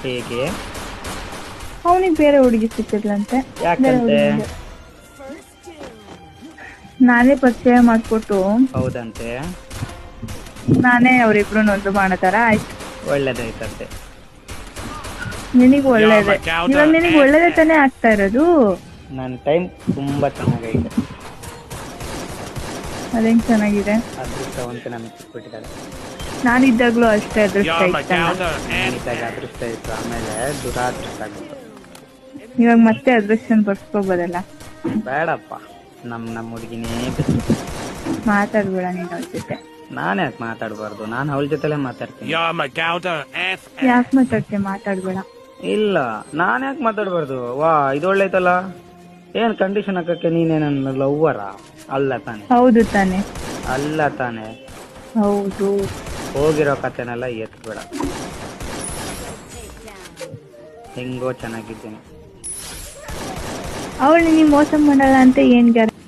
ಹೇಗೆ? ಅವನಿಗೆ ಬೇರೆ ಹುಡುಗಿ ಸಿಕ್ಕಿದ್ಲಂತೆ. ಬೇರೆ ಯಾಕಂತೆ? ಹುಡುಗಿಗೆ ನಾನೇ ಪರಿಚಯ ಮಾಡ್ಕೊಟ್ಟು ಹೌದಂತೆ. ನಾನೇ ಅವ್ರಿಬ್ರು ಒಂದು ಮಾಡತಾರ ಆಯ್ತು. ಒಳ್ಳೇದಾಯ್ತಂತೆ. ನಿನಗ್ ಒಳ್ಳೇದೇ. ಇವಾಗ ನಿನಗ್ ಒಳ್ಳೇದೇ ತಾನೇ ಆಗ್ತಾ ಇರೋದು. ನನ್ನ ಟೈಮ್ ತುಂಬಾ ಚೆನ್ನಾಗೈತೆ. ಅದೇಂಗ್ ಚೆನ್ನಾಗಿದೆ. ಅದೃಷ್ಟವಂತೆ ನಮಗೆ ಸಿಕ್ಬಿಟ್ಟಿದ್ದಾಳೆ. ನಾನಿದ್ದಾಗ್ಲೂ ಅಷ್ಟೇ ಅದೃಷ್ಟ ಇತ್ತಲ್ಲ. ಇದ್ದಾಗ ಅದೃಷ್ಟ ಇತ್ತು, ಆಮೇಲೆ ದುರಾದೃಷ್ಟ ಆಗಿತ್ತು. ಇವಾಗ ಮತ್ತೆ ಅದೃಷ್ಟನ್ ಬರ್ಸ್ಕೋಬೋದಲ್ಲ. ಬೇಡಪ್ಪ, ನಮ್ಮ ಹುಡುಗಿನೇ ಮಾತಾಡ್ಬೇಡ ನೀನ್ ಅವ್ರ ಜೊತೆ. ನಾನು ಯಾಕೆ ಮಾತಾಡ್ಬಾರ್ದು? ನಾನು ಅವಳ ಜೊತೆಲೆ ಮಾತಾಡ್ತೀನಿ. ಯಾಕೆ ಮಾತಾಡ್ತೀಯ? ಮಾತಾಡ್ಬೇಡ. ಇಲ್ಲ, ನಾನು ಯಾಕೆ ಮಾತಾಡ್ಬಾರ್ದು? ವಾ, ಇದು ಒಳ್ಳೈತಲ್ಲ. ಏನ್ ಕಂಡೀಷನ್ ಹಾಕಕ್ಕೆ? ನೀನೇ ನನ್ನ ಲವ್ವರ ಅಲ್ಲ ತಾನೆ? ಹೌದು ತಾನೆ? ಅಲ್ಲ ತಾನೆ? ಹೌದು. ಹೋಗಿರೋ ಕತೆನೆಲ್ಲ ಎತ್ಬೇಡ. ಹೆಂಗೋ ಚೆನ್ನಾಗಿದ್ದೀನಿ. ಅವಳು ನಿನ್ ಮೋಸ ಮಾಡಲ್ಲ ಅಂತ ಏನ್ ಗ್ಯಾರಂಟಿ?